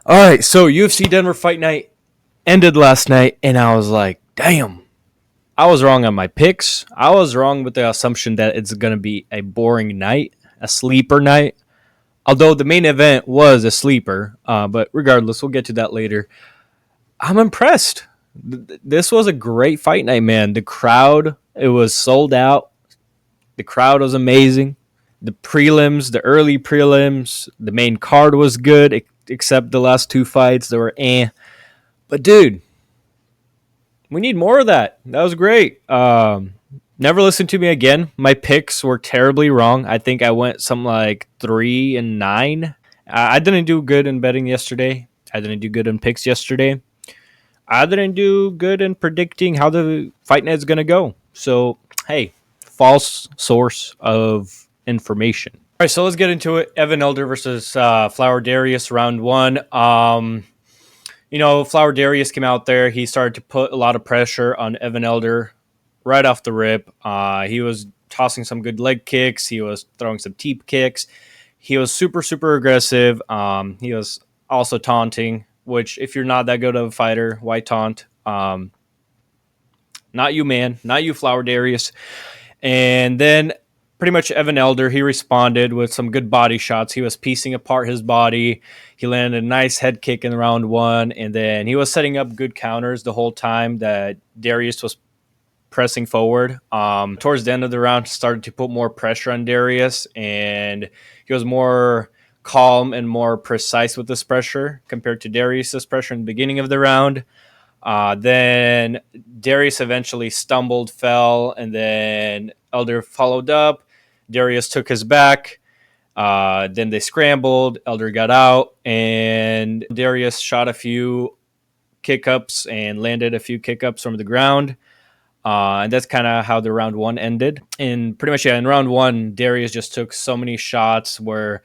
All right, so UFC Denver Fight Night ended last night, and I was like, damn, I was wrong on my picks. I was wrong with the assumption that it's going to be a boring night, a sleeper night. Although the main event was a sleeper, but regardless, we'll get to that later. I'm impressed. This was a great fight night, man. The crowd, it was sold out. The crowd was amazing. The prelims, the early prelims, the main card was good, except the last two fights. They were eh. But dude, we need more of that. That was great. Never listen to me again. My picks were terribly wrong. I think I went something like 3-9. I didn't do good in betting yesterday. I didn't do good in picks yesterday. I didn't do good in predicting how the fight night is gonna go. So hey, false source of information. All right, so let's get into it. Evan Elder versus Flower Darius, round one. Flower Darius came out there. He started to put a lot of pressure on Evan Elder right off the rip. He was tossing some good leg kicks. He was throwing some teep kicks. He was super, super aggressive. He was also taunting, which if you're not that good of a fighter, why taunt? Not you, man. Not you, Flower Darius. And then pretty much Evan Elder, he responded with some good body shots. He was piecing apart his body. He landed a nice head kick in round one, and then he was setting up good counters the whole time that Darius was pressing forward. Towards the end of the round, started to put more pressure on Darius, and he was more calm and more precise with this pressure compared to Darius's pressure in the beginning of the round. Then Darius eventually stumbled, fell, and then Elder followed up. Darius took his back. Then they scrambled. Elder got out, and Darius shot a few kick ups and landed a few kick ups from the ground. And that's kind of how the round one ended. And pretty much, yeah, in round one, Darius just took so many shots where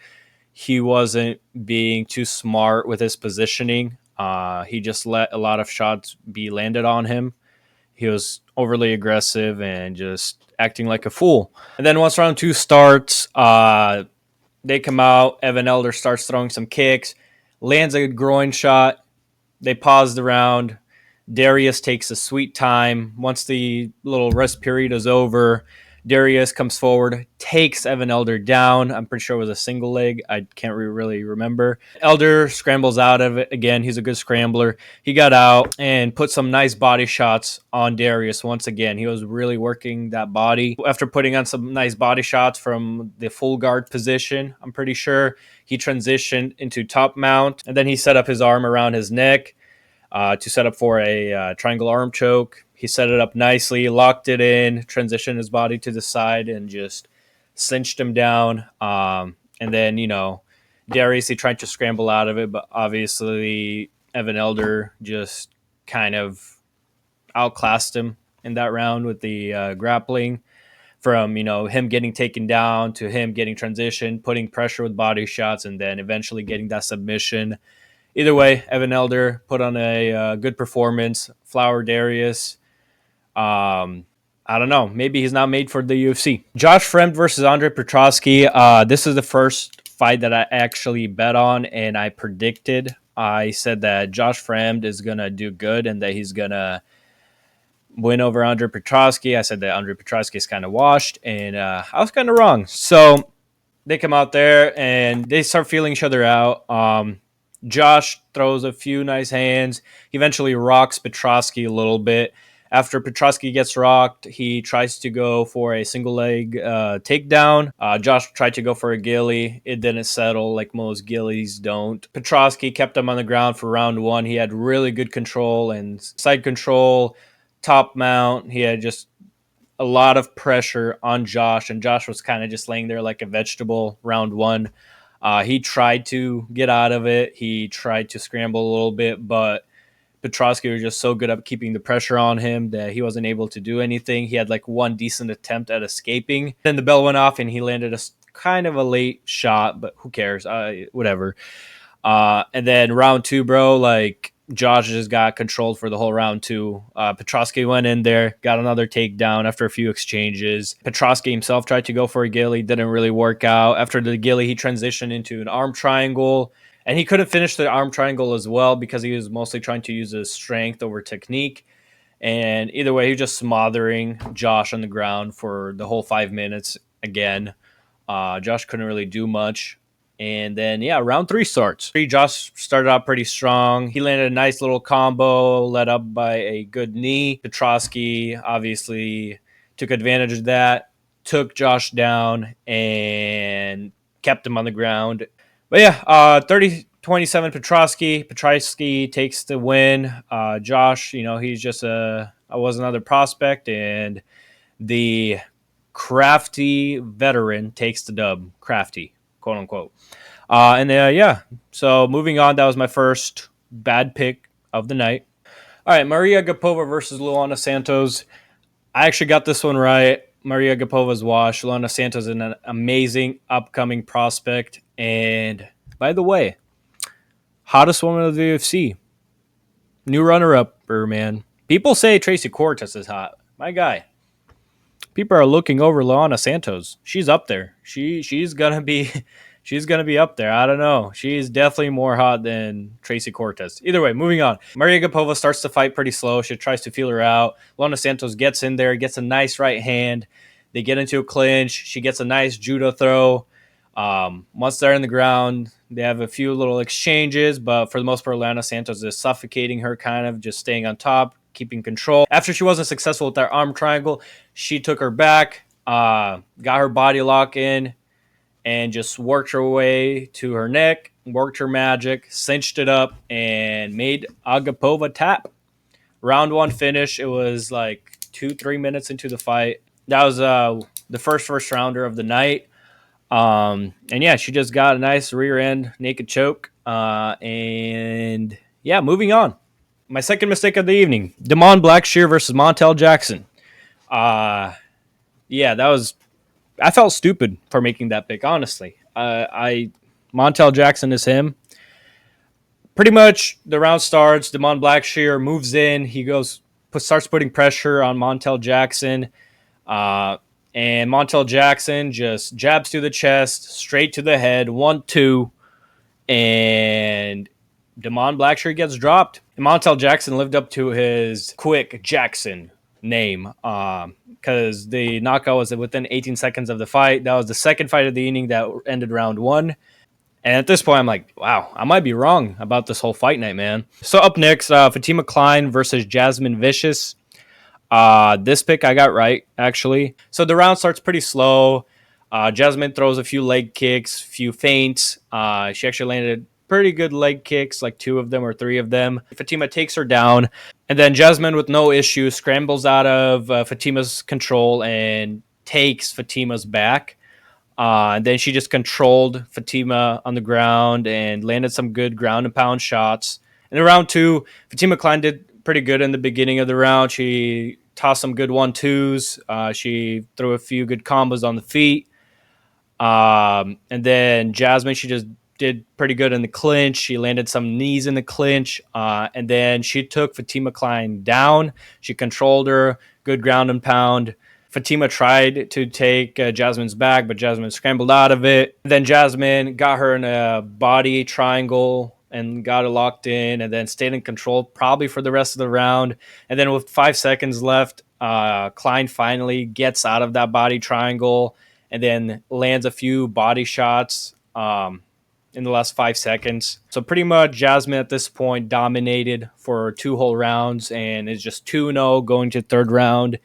he wasn't being too smart with his positioning. He just let a lot of shots be landed on him. He was overly aggressive and just acting like a fool. And then once round two starts, they come out. Evan Elder starts throwing some kicks, lands a groin shot. They pause the round. Darius takes a sweet time. Once the little rest period is over, Darius comes forward, takes Evan Elder down. I'm pretty sure it was a single leg. I can't really remember. Elder scrambles out of it again. He's a good scrambler. He got out and put some nice body shots on Darius once again. He was really working that body. After putting on some nice body shots from the full guard position, I'm pretty sure he transitioned into top mount, and then he set up his arm around his neck to set up for a triangle arm choke. He set it up nicely, locked it in, transitioned his body to the side, and just cinched him down. And then, Darius, he tried to scramble out of it, but obviously Evan Elder just kind of outclassed him in that round with the grappling. From him getting taken down to him getting transitioned, putting pressure with body shots, and then eventually getting that submission. Either way, Evan Elder put on a good performance. Flower Darius, I don't know. Maybe he's not made for the UFC. Josh Fremd versus Andre Petrosky. This is the first fight that I actually bet on, and I predicted. I said that Josh Fremd is going to do good and that he's going to win over Andre Petrosky. I said that Andre Petrosky is kind of washed, and I was kind of wrong. So they come out there and they start feeling each other out. Josh throws a few nice hands. He eventually rocks Petrosky a little bit. After Petrosky gets rocked, he tries to go for a single leg takedown. Josh tried to go for a ghillie. It didn't settle like most ghillies don't. Petrosky kept him on the ground for round one. He had really good control and side control, top mount. He had just a lot of pressure on Josh, and Josh was kind of just laying there like a vegetable round one. He tried to get out of it. He tried to scramble a little bit, but Petrosky was just so good at keeping the pressure on him that he wasn't able to do anything. He had like one decent attempt at escaping. Then the bell went off and he landed a kind of a late shot, but who cares? Whatever. And then round two, bro, like Josh just got controlled for the whole round two. Petrosky went in there, got another takedown after a few exchanges. Petrosky himself tried to go for a ghillie, didn't really work out. After the ghillie, he transitioned into an arm triangle. And he couldn't finish the arm triangle as well because he was mostly trying to use his strength over technique. And either way, he was just smothering Josh on the ground for the whole 5 minutes again. Josh couldn't really do much. And then, yeah, round three starts. Josh started out pretty strong. He landed a nice little combo led up by a good knee. Petrosky obviously took advantage of that, took Josh down, and kept him on the ground. But yeah, 30-27 Petrosky. Petrosky takes the win. Josh, he's just was another prospect, and the crafty veteran takes the dub. Crafty, quote unquote. Yeah. So moving on, that was my first bad pick of the night. All right, Maria Gapova versus Luana Santos. I actually got this one right. Maria Gapova's wash. Luana Santos is an amazing upcoming prospect. And by the way, hottest woman of the UFC. New runner-up, man. People say Tracy Cortez is hot. My guy. People are looking over Luana Santos. She's up there. She's gonna be she's gonna be up there. I don't know. She's definitely more hot than Tracy Cortez. Either way, moving on. Maria Gapova starts the fight pretty slow. She tries to feel her out. Luana Santos gets in there, gets a nice right hand. They get into a clinch. She gets a nice judo throw. Once they're in the ground, they have a few little exchanges, but for the most part, Luana Santos is suffocating her, kind of just staying on top, keeping control. After she wasn't successful with that arm triangle, she took her back, got her body lock in, and just worked her way to her neck, worked her magic, cinched it up, and made Agapova tap. Round one finish. It was like 2-3 minutes into the fight. That was the first rounder of the night. And yeah, she just got a nice rear end naked choke. And yeah, moving on. My second mistake of the evening: Damon Blackshear versus Montel Jackson. Yeah, that was. I felt stupid for making that pick. Honestly, Montel Jackson is him. Pretty much, the round starts. Damon Blackshear moves in. He starts putting pressure on Montel Jackson. And Montel Jackson just jabs to the chest, straight to the head, 1-2, and Damon Blackshear gets dropped. And Montel Jackson lived up to his Quick Jackson name because the knockout was within 18 seconds of the fight. That was the second fight of the evening that ended round one. And at this point, I'm like, wow, I might be wrong about this whole fight night, man. So up next, Fatima Klein versus Jasmine Vicious. This pick I got right, actually. So the round starts pretty slow. Jasmine throws a few leg kicks, few feints. She actually landed pretty good leg kicks, like 2 of them or 3 of them. Fatima takes her down. And then Jasmine, with no issue, scrambles out of Fatima's control and takes Fatima's back. And then she just controlled Fatima on the ground and landed some good ground and pound shots. In round 2, Fatima Klein did pretty good in the beginning of the round. She tossed some good 1-2s. She threw a few good combos on the feet. And then Jasmine, she just did pretty good in the clinch. She landed some knees in the clinch. And then she took Fatima Klein down. She controlled her, good ground and pound. Fatima tried to take Jasmine's back, but Jasmine scrambled out of it. Then Jasmine got her in a body triangle and got it locked in, and then stayed in control probably for the rest of the round. And then with 5 seconds left, Klein finally gets out of that body triangle and then lands a few body shots in the last 5 seconds. So pretty much Jasmine at this point dominated for 2 whole rounds and is just 2-0 going to third round.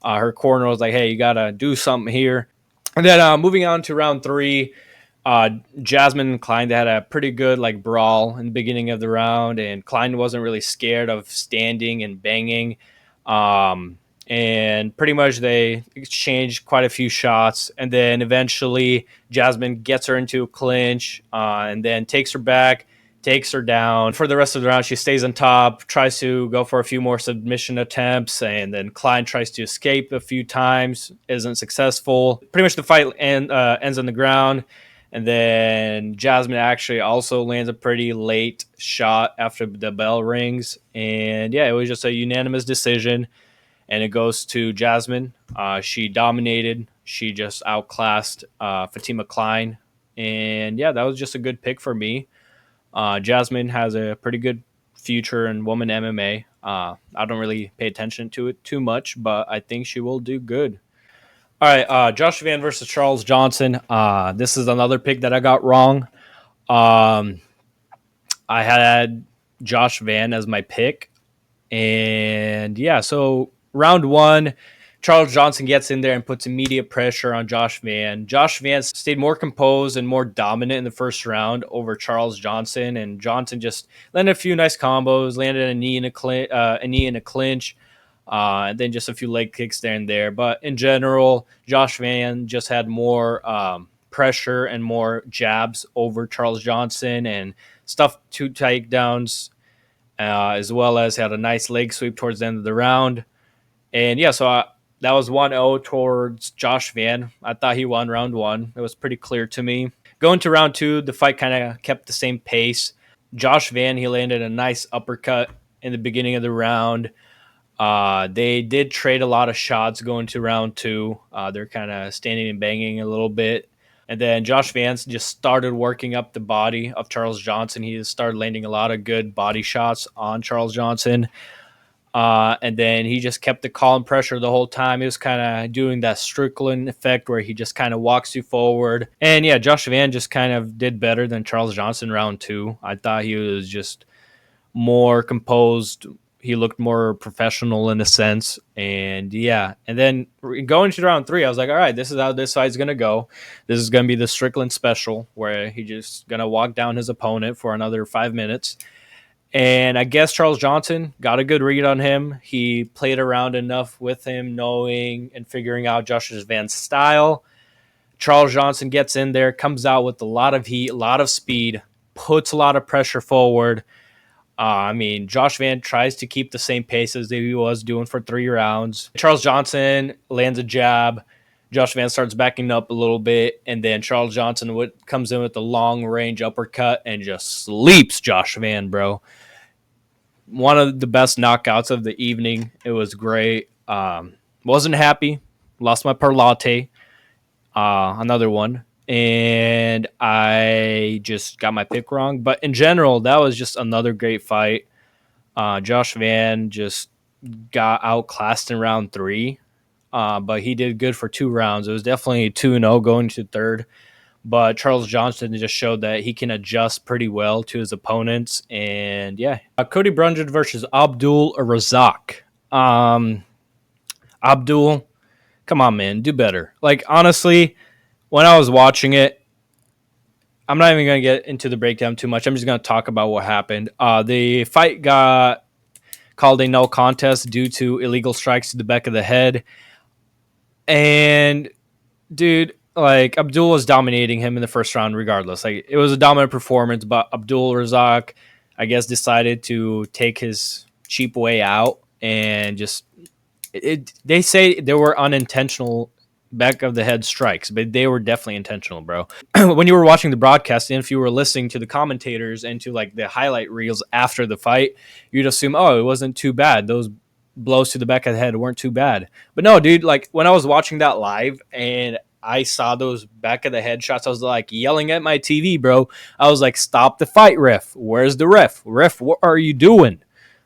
Her corner was like, hey, you got to do something here. And then moving on to round 3, Jasmine and Klein, they had a pretty good brawl in the beginning of the round, and Klein wasn't really scared of standing and banging. And pretty much they exchanged quite a few shots, and then eventually Jasmine gets her into a clinch and then takes her back, takes her down. For the rest of the round, she stays on top, tries to go for a few more submission attempts, and then Klein tries to escape a few times, isn't successful. Pretty much the fight ends on the ground, and then Jasmine actually also lands a pretty late shot after the bell rings. And yeah, it was just a unanimous decision, and it goes to Jasmine. She dominated. She just outclassed Fatima Klein. And yeah, that was just a good pick for me. Jasmine has a pretty good future in woman MMA. I don't really pay attention to it too much, but I think she will do good. All right, Josh Van versus Charles Johnson. This is another pick that I got wrong. Um, I had Josh Van as my pick. And yeah, so round one, Charles Johnson gets in there and puts immediate pressure on Josh Van. Josh Van stayed more composed and more dominant in the first round over Charles Johnson, and Johnson just landed a few nice combos, landed a knee in a knee in a clinch, and then just a few leg kicks there and there. But in general, Josh Van just had more pressure and more jabs over Charles Johnson and stuffed two takedowns as well as had a nice leg sweep towards the end of the round. And yeah, so that was 1-0 towards Josh Van. I thought he won round one. It was pretty clear to me. Going to round two, the fight kind of kept the same pace. Josh Van, he landed a nice uppercut in the beginning of the round. They did trade a lot of shots going to round two. They're kind of standing and banging a little bit. And then Josh Vance just started working up the body of Charles Johnson. He started landing a lot of good body shots on Charles Johnson. And then he just kept the calm pressure the whole time. He was kind of doing that Strickland effect where he just kind of walks you forward. And yeah, Josh Van just kind of did better than Charles Johnson round two. I thought he was just more composed. He looked more professional in a sense. And yeah, and then going to round three, I was like, all right, this is how this fight's going to go. This is going to be the Strickland special where he just going to walk down his opponent for another 5 minutes. And I guess Charles Johnson got a good read on him. He played around enough with him, knowing and figuring out Josh Van's style. Charles Johnson gets in there, comes out with a lot of heat, a lot of speed, puts a lot of pressure forward. Josh Van tries to keep the same pace as he was doing for 3 rounds. Charles Johnson lands a jab. Josh Van starts backing up a little bit, and then Charles Johnson comes in with the long-range uppercut and just sleeps Josh Van, bro. One of the best knockouts of the evening. It was great. Wasn't happy. Lost my parlate. Another one. And I just got my pick wrong. But in general, that was just another great fight. Josh Van just got outclassed in round 3. But he did good for 2 rounds. It was definitely 2-0 going to third. But Charles Johnson just showed that he can adjust pretty well to his opponents. And yeah, Cody Brundage versus Abdul Razak. Abdul, come on, man, do better. Like, honestly, when I was watching it, I'm not even going to get into the breakdown too much. I'm just going to talk about what happened. The fight got called a no contest due to illegal strikes to the back of the head. And, dude, like, Abdul was dominating him in the first round regardless. Like, it was a dominant performance, but Abdul Razak, I guess, decided to take his cheap way out and just they say there were unintentional back of the head strikes, but they were definitely intentional, bro. When you were watching the broadcast and if you were listening to the commentators and to like the highlight reels after the fight, you'd assume, oh, it wasn't too bad. Those blows to the back of the head weren't too bad. But no, dude, like when I was watching that live and I saw those back of the head shots, I was like yelling at my TV, bro. I was like, stop the fight, ref. Where's the ref? Ref, what are you doing?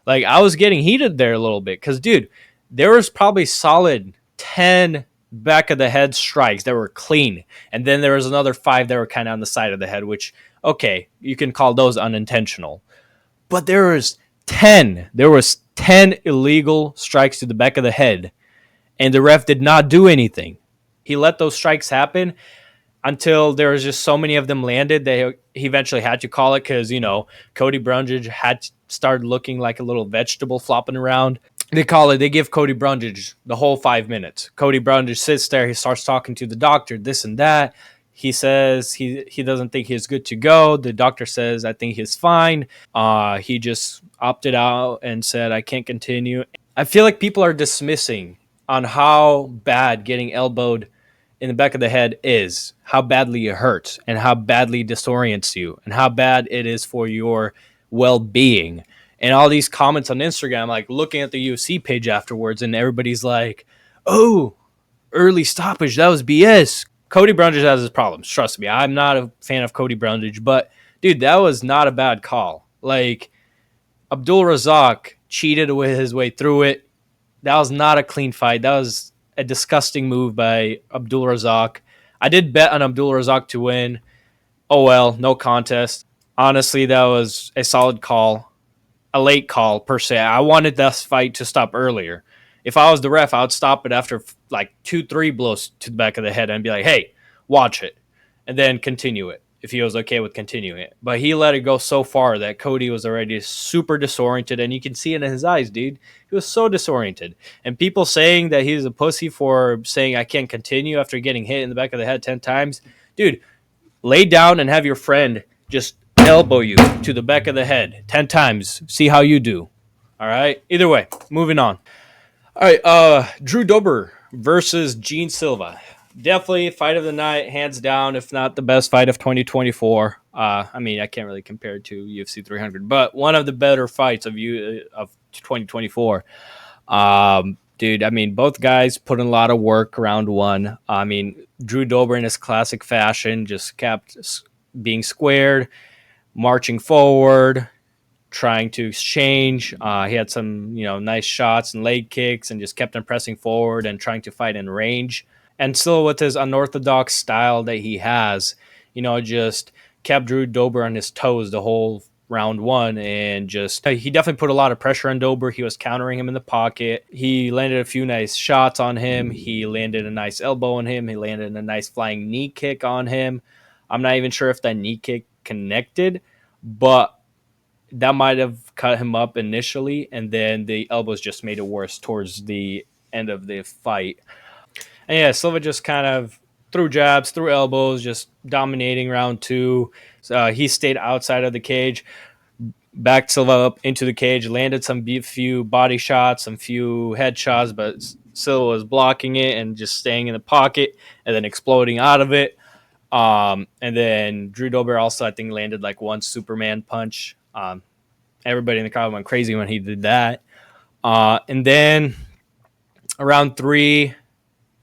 Like, I was getting heated there a little bit because, dude, there was probably solid 10 back of the head strikes that were clean. And then there was another 5 that were kind of on the side of the head, which, okay, you can call those unintentional. But there was 10 illegal strikes to the back of the head, and the ref did not do anything. He let those strikes happen until there was just so many of them landed that he eventually had to call it because, you know, Cody Brundage had started looking like a little vegetable flopping around. They call it, they give Cody Brundage the whole 5 minutes. Cody Brundage sits there, he starts talking to the doctor, this and that. He says he doesn't think he's good to go. The doctor says, I think he's fine. He just opted out and said, I can't continue. I feel like people are dismissing on how bad getting elbowed in the back of the head is, how badly it hurts, and how badly it disorients you, and how bad it is for your well-being. And all these comments on Instagram, like looking at the UFC page afterwards, and everybody's like, oh, early stoppage, that was BS. Cody Brundage has his problems. Trust me, I'm not a fan of Cody Brundage, but dude, that was not a bad call. Like, Abdul Razak cheated with his way through it. That was not a clean fight. That was a disgusting move by Abdul Razak. I did bet on Abdul Razak to win. Oh well, no contest. Honestly, that was a solid call, a late call per se. I wanted this fight to stop earlier. If I was the ref, I would stop it after like 2, 3 blows to the back of the head and be like, "Hey, watch it," and then continue it if he was okay with continuing it. But he let it go so far that Cody was already super disoriented, and you can see it in his eyes, dude. He was so disoriented. And people saying that he's a pussy for saying I can't continue after getting hit in the back of the head 10 times, dude, lay down and have your friend just elbow you to the back of the head 10 times. See how you do. All right. Either way, moving on. All right. Drew Dober versus Gene Silva. Definitely fight of the night, hands down, if not the best fight of 2024. I mean, I can't really compare it to UFC 300, but one of the better fights of 2024. Dude, I mean, both guys put in a lot of work round one. I mean, Drew Dober in his classic fashion just kept being squared, marching forward, trying to exchange. He had some, nice shots and leg kicks and just kept on pressing forward and trying to fight in range. And still with his unorthodox style that he has, just kept Drew Dober on his toes the whole round one, and just he definitely put a lot of pressure on Dober. He was countering him in the pocket. He landed a few nice shots on him. He landed a nice elbow on him. He landed a nice flying knee kick on him. I'm not even sure if that knee kick connected, but that might have cut him up initially, and then the elbows just made it worse towards the end of the fight. And yeah, Silva just kind of threw jabs, threw elbows, just dominating round two. He stayed outside of the cage, backed Silva up into the cage, landed some few body shots, some few head shots, but Silva was blocking it and just staying in the pocket and then exploding out of it. And then Drew Dober also, I think, landed like one Superman punch. Everybody in the crowd went crazy when he did that. And then around three,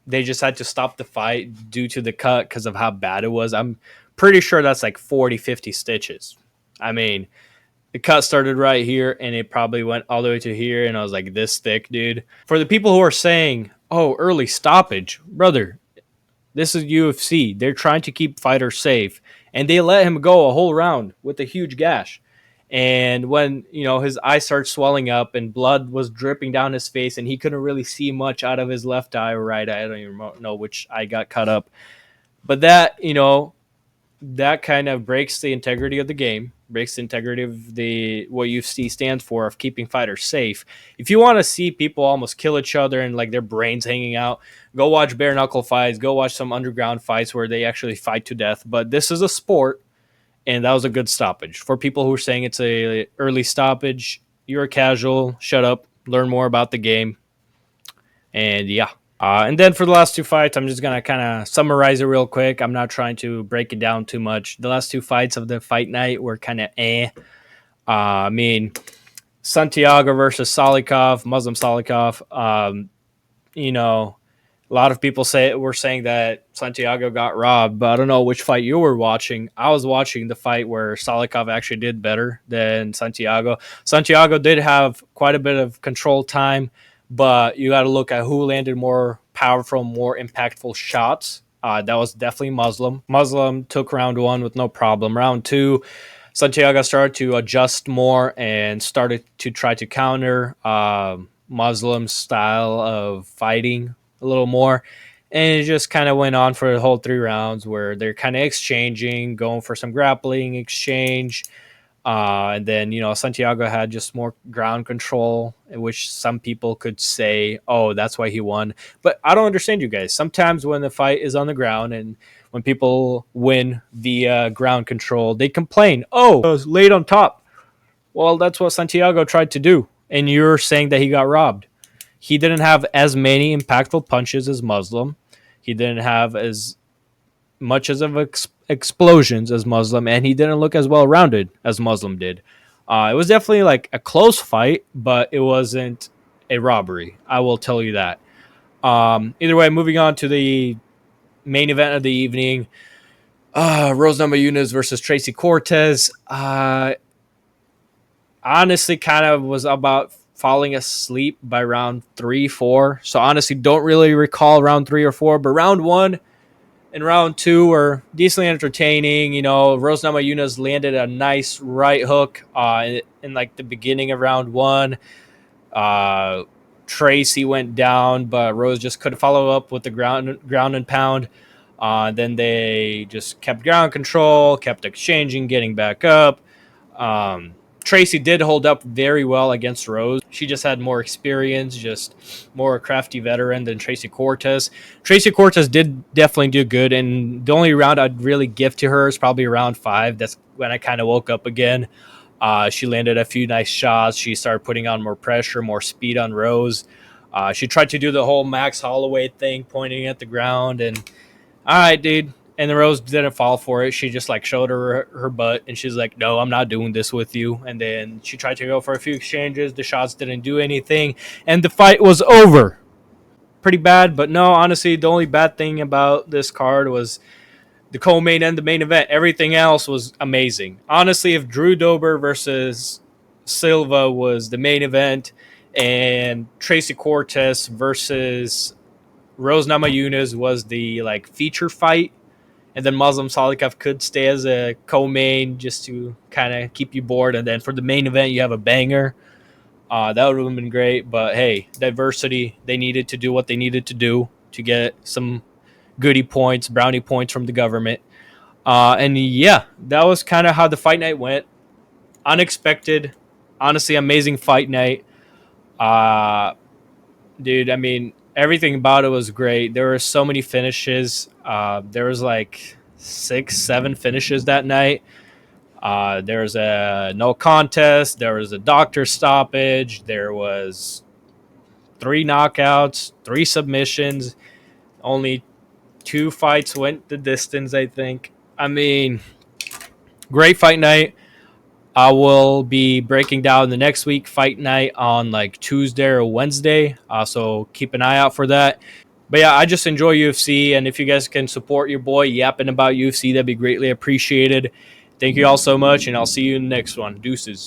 they just had to stop the fight due to the cut because of how bad it was. I'm pretty sure that's like 40, 50 stitches. I mean, the cut started right here and it probably went all the way to here. And I was like, this thick, dude. For the people who are saying, oh, early stoppage, brother, this is UFC. They're trying to keep fighters safe. And they let him go a whole round with a huge gash. And when, his eye started swelling up and blood was dripping down his face and he couldn't really see much out of his left eye or right eye. I don't even know which eye got cut up. But that, that kind of breaks the integrity of the game, breaks the integrity of what UFC stands for, of keeping fighters safe. If you want to see people almost kill each other and like their brains hanging out, go watch bare knuckle fights, go watch some underground fights where they actually fight to death. But this is a sport. And that was a good stoppage. For people who are saying it's a early stoppage, you're a casual. Shut up. Learn more about the game. And yeah. And then for the last two fights, I'm just going to kind of summarize it real quick. I'm not trying to break it down too much. The last two fights of the fight night were kind of I mean, Santiago versus Salikov, Muslim Salikov. A lot of people were saying that Santiago got robbed, but I don't know which fight you were watching. I was watching the fight where Salikov actually did better than Santiago. Santiago did have quite a bit of control time, but you got to look at who landed more powerful, more impactful shots. That was definitely Muslim. Muslim took round one with no problem. Round two, Santiago started to adjust more and started to try to counter Muslim's style of fighting a little more, and it just kind of went on for the whole 3 rounds where they're kind of exchanging, going for some grappling exchange, and then Santiago had just more ground control, which some people could say, oh, that's why he won. But I don't understand you guys. Sometimes when the fight is on the ground and when people win via ground control, they complain, oh, I was laid on top. Well, that's what Santiago tried to do, and you're saying that he got robbed. He didn't have as many impactful punches as Muslim. He didn't have as much as of explosions as Muslim, and he didn't look as well rounded as Muslim did. It was definitely like a close fight, but it wasn't a robbery. I will tell you that. Either way, moving on to the main event of the evening. Rose Namajunas versus Tracy Cortez. Honestly, kind of was about falling asleep by round 3, 4. So honestly, don't really recall round 3 or 4, but round 1 and round 2 were decently entertaining. Rose Namajunas landed a nice right hook in like the beginning of round 1. Uh, Tracy went down, but Rose just couldn't follow up with the ground and pound. Then they just kept ground control, kept exchanging, getting back up. Um, Tracy did hold up very well against Rose. She just had more experience, just more crafty veteran than Tracy Cortez. Tracy Cortez did definitely do good, and the only round I'd really give to her is probably round 5. That's when I kind of woke up again. She landed a few nice shots. She started putting on more pressure, more speed on Rose. She tried to do the whole Max Holloway thing, pointing at the ground, and all right, dude. And the Rose didn't fall for it. She just like showed her butt, and she's like, "No, I'm not doing this with you." And then she tried to go for a few exchanges. The shots didn't do anything, and the fight was over. Pretty bad, but no, honestly, the only bad thing about this card was the co-main and the main event. Everything else was amazing. Honestly, if Drew Dober versus Silva was the main event, and Tracy Cortez versus Rose Namajunas was the like feature fight, and then Muslim Salikov could stay as a co-main just to kind of keep you bored, and then for the main event you have a banger. That would have been great, but hey, diversity. They needed to do what they needed to do to get some goodie points, brownie points from the government. And yeah, that was kind of how the fight night went. Unexpected, honestly, amazing fight night. Uh, Dude, I mean, everything about it was great. There were so many finishes. There was like 6, 7 finishes that night. There was a no contest. There was a doctor stoppage. There was 3 knockouts, 3 submissions. Only 2 fights went the distance, I think. I mean, great fight night. I will be breaking down the next week fight night on like Tuesday or Wednesday. So keep an eye out for that. But yeah, I just enjoy UFC, and if you guys can support your boy yapping about UFC, that'd be greatly appreciated. Thank you all so much, and I'll see you in the next one. Deuces.